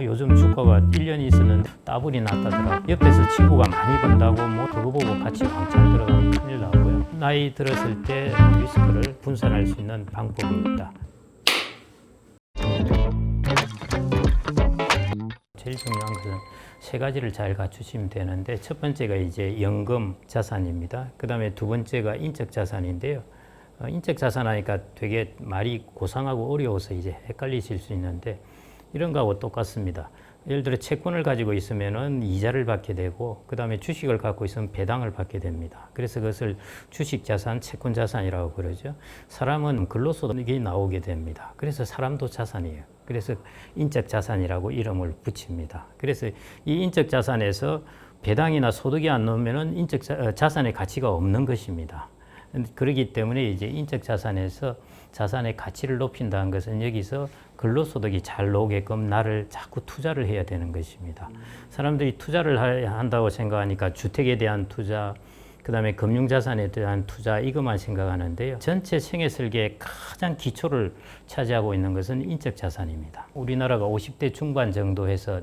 요즘 주가가 1년이 있었는데 따블이 났다더라. 옆에서 친구가 많이 번다고 뭐 그거 보고 같이 왕창 들어가면 큰일 나고요. 나이 들었을 때 리스크를 분산할 수 있는 방법이 있다. 제일 중요한 것은 세 가지를 잘 갖추시면 되는데, 첫 번째가 이제 연금 자산입니다. 그 다음에 두 번째가 인적 자산인데요. 인적 자산 하니까 되게 말이 고상하고 어려워서 이제 헷갈리실 수 있는데, 이런 거하고 똑같습니다. 예를 들어 채권을 가지고 있으면은 이자를 받게 되고, 그 다음에 주식을 갖고 있으면 배당을 받게 됩니다. 그래서 그것을 주식 자산, 채권 자산이라고 그러죠. 사람은 근로소득이 나오게 됩니다. 그래서 사람도 자산이에요. 그래서 인적 자산이라고 이름을 붙입니다. 그래서 이 인적 자산에서 배당이나 소득이 안 나오면은 인적 자산의 가치가 없는 것입니다. 그렇기 때문에 이제 인적 자산에서 자산의 가치를 높인다는 것은 여기서 근로소득이 잘 나오게끔 나를 자꾸 투자를 해야 되는 것입니다. 사람들이 투자를 한다고 생각하니까 주택에 대한 투자, 그 다음에 금융자산에 대한 투자, 이것만 생각하는데요. 전체 생애 설계의 가장 기초를 차지하고 있는 것은 인적 자산입니다. 우리나라가 50대 중반 정도 해서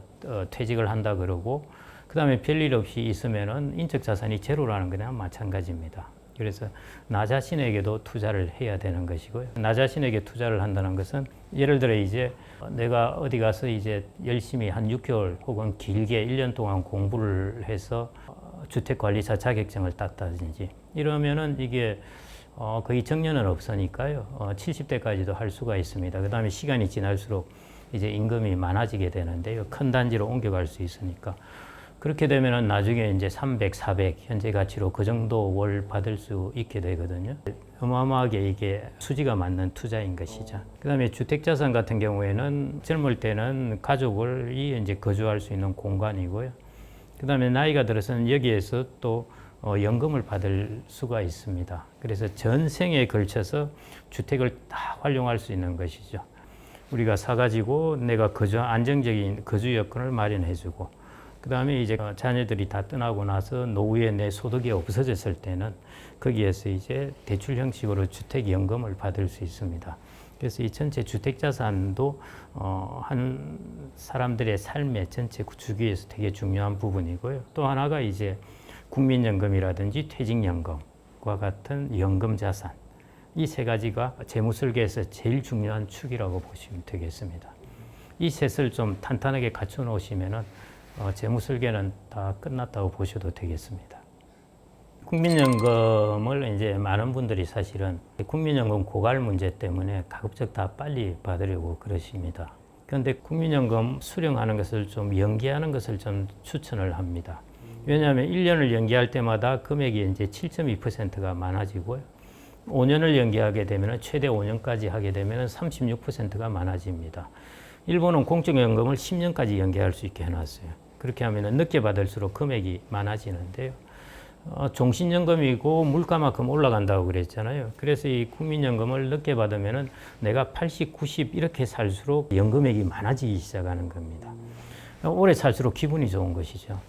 퇴직을 한다 그러고, 그 다음에 별일 없이 있으면은 인적 자산이 제로라는 거나 마찬가지입니다. 그래서 나 자신에게도 투자를 해야 되는 것이고요. 나 자신에게 투자를 한다는 것은, 예를 들어 이제 내가 어디 가서 이제 열심히 한 6개월 혹은 길게 1년 동안 공부를 해서 주택관리사 자격증을 땄다든지 이러면은 이게 거의 정년은 없으니까요. 70대까지도 할 수가 있습니다. 그 다음에 시간이 지날수록 이제 임금이 많아지게 되는데요. 큰 단지로 옮겨갈 수 있으니까. 그렇게 되면은 나중에 이제 300, 400 현재 가치로 그 정도 월 받을 수 있게 되거든요. 어마어마하게 이게 수지가 맞는 투자인 것이죠. 그다음에 주택자산 같은 경우에는 젊을 때는 가족이 이제 거주할 수 있는 공간이고요. 그다음에 나이가 들어서는 여기에서 또 연금을 받을 수가 있습니다. 그래서 전생에 걸쳐서 주택을 다 활용할 수 있는 것이죠. 우리가 사가지고 내가 안정적인 거주 여건을 마련해주고, 그 다음에 이제 자녀들이 다 떠나고 나서 노후에 내 소득이 없어졌을 때는 거기에서 이제 대출 형식으로 주택연금을 받을 수 있습니다. 그래서 이 전체 주택자산도 한 사람들의 삶의 전체 주기에서 되게 중요한 부분이고요. 또 하나가 이제 국민연금이라든지 퇴직연금과 같은 연금자산, 이 세 가지가 재무설계에서 제일 중요한 축이라고 보시면 되겠습니다. 이 셋을 좀 탄탄하게 갖춰 놓으시면은 재무설계는 다 끝났다고 보셔도 되겠습니다. 국민연금을 이제 많은 분들이 사실은 국민연금 고갈 문제 때문에 가급적 다 빨리 받으려고 그러십니다. 그런데 국민연금 수령하는 것을 좀 연기하는 것을 좀 추천을 합니다. 왜냐하면 1년을 연기할 때마다 금액이 이제 7.2%가 많아지고요. 5년을 연기하게 되면 최대 5년까지 하게 되면 36%가 많아집니다. 일본은 공적연금을 10년까지 연기할 수 있게 해놨어요. 그렇게 하면 늦게 받을수록 금액이 많아지는데요. 종신연금이고 물가만큼 올라간다고 그랬잖아요. 그래서 이 국민연금을 늦게 받으면 내가 80, 90 이렇게 살수록 연금액이 많아지기 시작하는 겁니다. 오래 살수록 기분이 좋은 것이죠.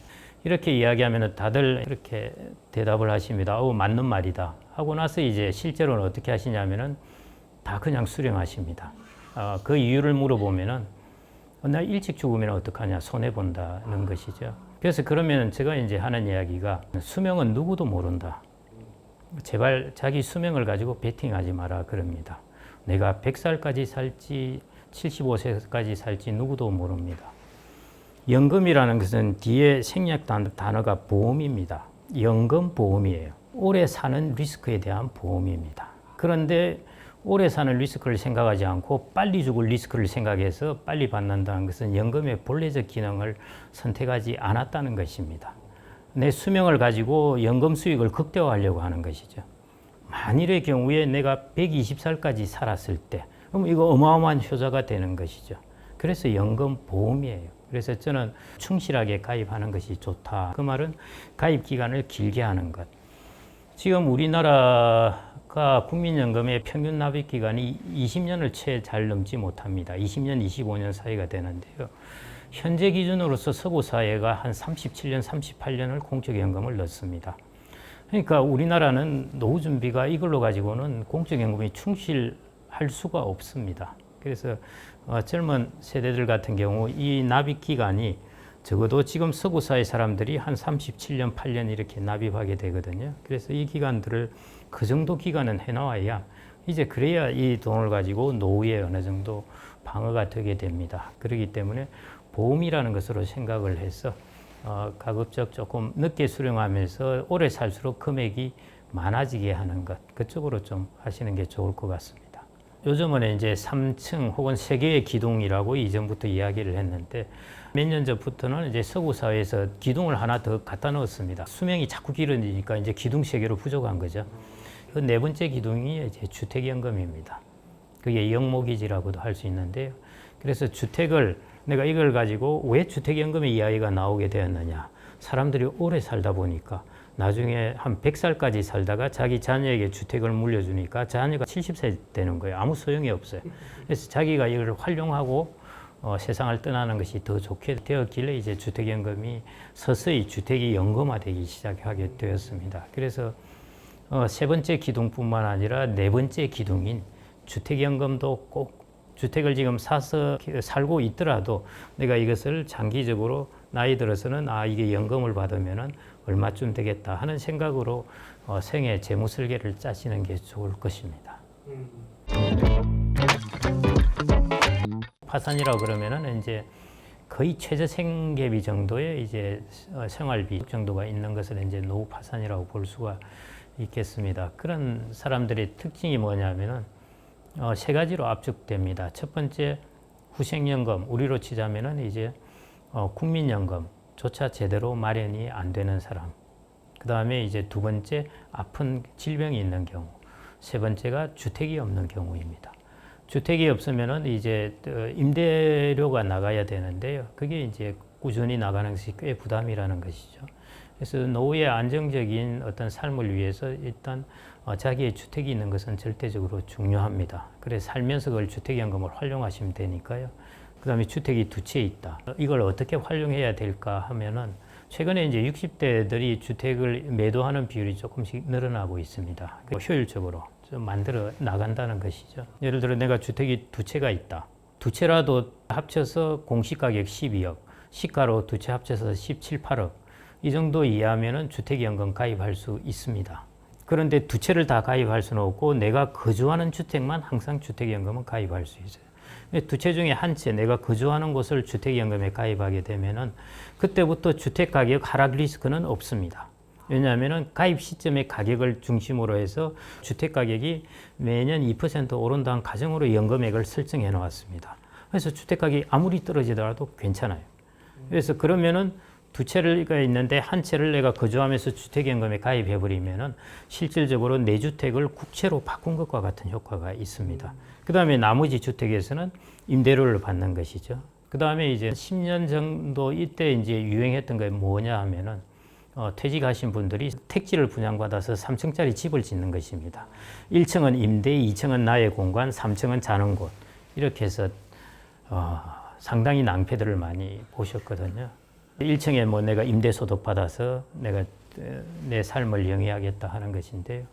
이렇게 이야기하면 다들 이렇게 대답을 하십니다. 맞는 말이다 하고 나서 이제 실제로는 어떻게 하시냐면은 다 그냥 수령하십니다. 그 이유를 물어보면은 나 일찍 죽으면 어떡하냐, 손해본다는 것이죠. 그래서 그러면 제가 이제 하는 이야기가, 수명은 누구도 모른다. 제발 자기 수명을 가지고 베팅하지 마라 그럽니다. 내가 100살까지 살지 75세까지 살지 누구도 모릅니다. 연금이라는 것은 뒤에 생략 단어가 보험입니다. 연금 보험이에요. 오래 사는 리스크에 대한 보험입니다. 그런데 오래 사는 리스크를 생각하지 않고 빨리 죽을 리스크를 생각해서 빨리 받는다는 것은 연금의 본래적 기능을 선택하지 않았다는 것입니다. 내 수명을 가지고 연금 수익을 극대화하려고 하는 것이죠. 만일의 경우에 내가 120살까지 살았을 때, 그럼 이거 어마어마한 효자가 되는 것이죠. 그래서 연금 보험이에요. 그래서 저는 충실하게 가입하는 것이 좋다. 그 말은 가입 기간을 길게 하는 것. 지금 우리나라가 국민연금의 평균 납입 기간이 20년을 채 잘 넘지 못합니다. 20년, 25년 사이가 되는데요. 현재 기준으로서 서구 사회가 한 37년, 38년을 공적연금을 넣습니다. 그러니까 우리나라는 노후 준비가 이걸로 가지고는 공적연금이 충실할 수가 없습니다. 그래서 젊은 세대들 같은 경우 이 납입 기간이 적어도 지금 서구 사회 사람들이 한 37년, 8년 이렇게 납입하게 되거든요. 그래서 이 기간들을 그 정도 기간은 해놔야 이제 그래야 이 돈을 가지고 노후에 어느 정도 방어가 되게 됩니다. 그렇기 때문에 보험이라는 것으로 생각을 해서 가급적 조금 늦게 수령하면서 오래 살수록 금액이 많아지게 하는 것, 그쪽으로 좀 하시는 게 좋을 것 같습니다. 요즘은 이제 3층 혹은 3개의 기둥이라고 이전부터 이야기를 했는데 몇 년 전부터는 이제 서구 사회에서 기둥을 하나 더 갖다 넣었습니다. 수명이 자꾸 길어지니까 이제 기둥 3개로 부족한 거죠. 그 4번째 기둥이 이제 주택연금입니다. 그게 영모기지라고도 할 수 있는데요. 그래서 주택을 내가 이걸 가지고 왜 주택연금의 이야기가 나오게 되었느냐. 사람들이 오래 살다 보니까 나중에 한 100살까지 살다가 자기 자녀에게 주택을 물려주니까 자녀가 70세 되는 거예요. 아무 소용이 없어요. 그래서 자기가 이걸 활용하고 세상을 떠나는 것이 더 좋게 되었길래 이제 주택연금이 서서히 주택이 연금화되기 시작하게 되었습니다. 그래서 3번째 기둥뿐만 아니라 4번째 기둥인 주택연금도 꼭 주택을 지금 사서 살고 있더라도 내가 이것을 장기적으로 나이 들어서는 이게 연금을 받으면은 얼마쯤 되겠다 하는 생각으로 생애 재무 설계를 짜시는 게 좋을 것입니다. 파산이라고 그러면은 이제 거의 최저 생계비 정도의 이제 생활비 정도가 있는 것을 이제 노후 파산이라고 볼 수가 있겠습니다. 그런 사람들의 특징이 뭐냐면은 3가지로 압축됩니다. 첫 번째 후생연금, 우리로 치자면은 이제 국민연금조차 제대로 마련이 안 되는 사람. 그 다음에 이제 2번째 아픈 질병이 있는 경우. 3번째가 주택이 없는 경우입니다. 주택이 없으면은 이제 임대료가 나가야 되는데요. 그게 이제 꾸준히 나가는 것이 꽤 부담이라는 것이죠. 그래서 노후의 안정적인 어떤 삶을 위해서 일단 자기의 주택이 있는 것은 절대적으로 중요합니다. 그래서 살면서 그걸 주택연금을 활용하시면 되니까요. 그 다음에 주택이 2채 있다. 이걸 어떻게 활용해야 될까 하면은 최근에 이제 60대들이 주택을 매도하는 비율이 조금씩 늘어나고 있습니다. 효율적으로 좀 만들어 나간다는 것이죠. 예를 들어 내가 주택이 2채가 있다. 2채라도 합쳐서 공시가격 12억, 시가로 2채 합쳐서 17, 8억. 이 정도 이하면은 주택연금 가입할 수 있습니다. 그런데 2채를 다 가입할 수는 없고 내가 거주하는 주택만 항상 주택연금은 가입할 수 있어요. 2채 중에 1채 내가 거주하는 곳을 주택연금에 가입하게 되면은 그때부터 주택가격 하락 리스크는 없습니다. 왜냐하면은 가입 시점의 가격을 중심으로 해서 주택가격이 매년 2% 오른다는 가정으로 연금액을 설정해 놓았습니다. 그래서 주택가격이 아무리 떨어지더라도 괜찮아요. 그래서 그러면은 2채가 있는데 1채를 내가 거주하면서 주택연금에 가입해버리면은 실질적으로 내 주택을 국채로 바꾼 것과 같은 효과가 있습니다. 그 다음에 나머지 주택에서는 임대료를 받는 것이죠. 그 다음에 이제 10년 정도 이때 이제 유행했던 게 뭐냐 하면은 퇴직하신 분들이 택지를 분양받아서 3층짜리 집을 짓는 것입니다. 1층은 임대, 2층은 나의 공간, 3층은 자는 곳. 이렇게 해서 상당히 낭패들을 많이 보셨거든요. 1층에 뭐 내가 임대소득 받아서 내가 내 삶을 영위하겠다 하는 것인데요.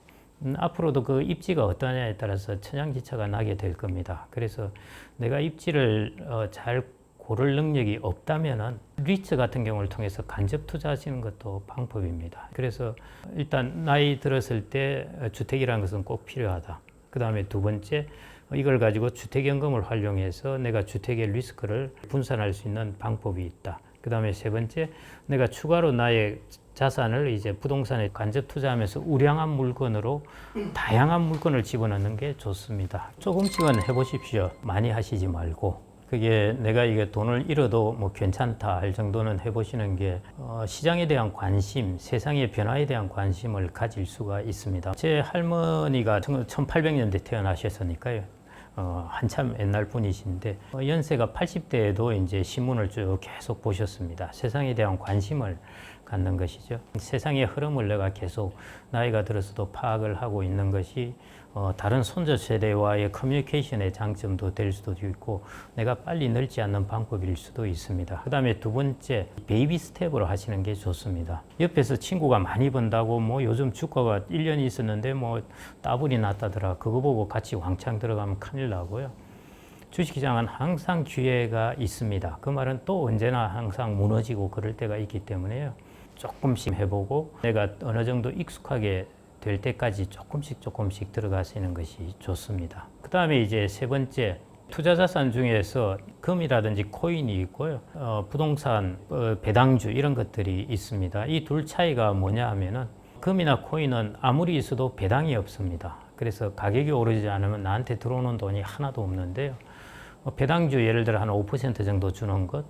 앞으로도 그 입지가 어떠냐에 따라서 천양지차가 나게 될 겁니다. 그래서 내가 입지를 잘 고를 능력이 없다면은 리츠 같은 경우를 통해서 간접 투자하시는 것도 방법입니다. 그래서 일단 나이 들었을 때 주택이라는 것은 꼭 필요하다. 그 다음에 2번째, 이걸 가지고 주택연금을 활용해서 내가 주택의 리스크를 분산할 수 있는 방법이 있다. 그 다음에 3번째, 내가 추가로 나의 자산을 이제 부동산에 간접 투자하면서 우량한 물건으로 다양한 물건을 집어넣는 게 좋습니다. 조금씩은 해보십시오. 많이 하시지 말고. 그게 내가 이게 돈을 잃어도 뭐 괜찮다 할 정도는 해보시는 게 시장에 대한 관심, 세상의 변화에 대한 관심을 가질 수가 있습니다. 제 할머니가 1800년대 태어나셨으니까요. 한참 옛날 분이신데 연세가 80대에도 이제 신문을 쭉 계속 보셨습니다. 세상에 대한 관심을 갖는 것이죠. 세상의 흐름을 내가 계속 나이가 들어서도 파악을 하고 있는 것이 다른 손자 세대와의 커뮤니케이션의 장점도 될 수도 있고 내가 빨리 늙지 않는 방법일 수도 있습니다. 그 다음에 2번째, 베이비 스텝으로 하시는 게 좋습니다. 옆에서 친구가 많이 번다고 뭐 요즘 주가가 1년 있었는데 뭐 따블이 났다더라. 그거 보고 같이 왕창 들어가면 큰일 나고요. 주식시장은 항상 기회가 있습니다. 그 말은 또 언제나 항상 무너지고 그럴 때가 있기 때문에요. 조금씩 해보고 내가 어느 정도 익숙하게 될 때까지 조금씩 들어가시는 것이 좋습니다. 그 다음에 이제 세 번째, 투자자산 중에서 금이라든지 코인이 있고요. 부동산, 배당주 이런 것들이 있습니다. 이 둘 차이가 뭐냐 하면은 금이나 코인은 아무리 있어도 배당이 없습니다. 그래서 가격이 오르지 않으면 나한테 들어오는 돈이 하나도 없는데요. 배당주 예를 들어 한 5% 정도 주는 것,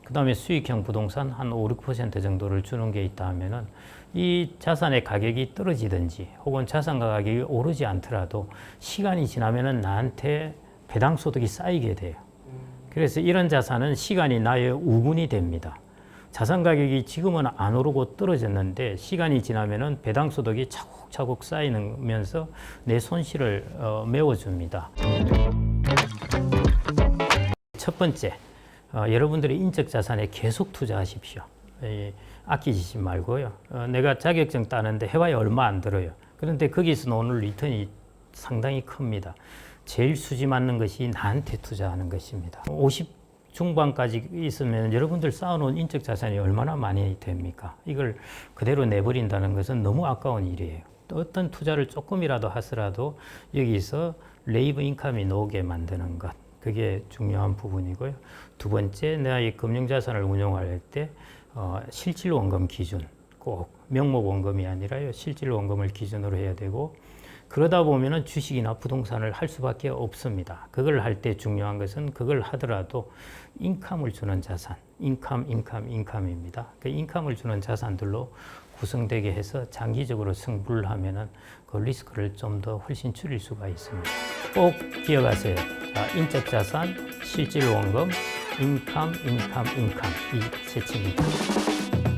그 다음에 수익형 부동산 한 5, 6% 정도를 주는 게 있다 하면은 이 자산의 가격이 떨어지든지 혹은 자산 가격이 오르지 않더라도 시간이 지나면은 나한테 배당 소득이 쌓이게 돼요. 그래서 이런 자산은 시간이 나의 우군이 됩니다. 자산 가격이 지금은 안 오르고 떨어졌는데 시간이 지나면은 배당 소득이 차곡차곡 쌓이면서 내 손실을 메워줍니다. 첫 번째, 여러분들의 인적 자산에 계속 투자하십시오. 아끼지 말고요. 내가 자격증 따는데 해봐야 얼마 안 들어요. 그런데 거기서 나오는 리턴이 상당히 큽니다. 제일 수지 맞는 것이 나한테 투자하는 것입니다. 50 중반까지 있으면 여러분들 쌓아놓은 인적 자산이 얼마나 많이 됩니까? 이걸 그대로 내버린다는 것은 너무 아까운 일이에요. 또 어떤 투자를 조금이라도 하더라도 여기서 레이브 인컴이 나오게 만드는 것. 그게 중요한 부분이고요. 두 번째, 내가 이 금융자산을 운용할 때 실질 원금 기준, 꼭 명목 원금이 아니라요. 실질 원금을 기준으로 해야 되고, 그러다 보면은 주식이나 부동산을 할 수밖에 없습니다. 그걸 할 때 중요한 것은 그걸 하더라도 인컴을 주는 자산, 인컴입니다. 그 인컴을 주는 자산들로 구성되게 해서 장기적으로 승부를 하면은 그 리스크를 좀 더 훨씬 줄일 수가 있습니다. 꼭 기억하세요. 자, 인적 자산, 실질 원금, 인컴 이 세 층입니다.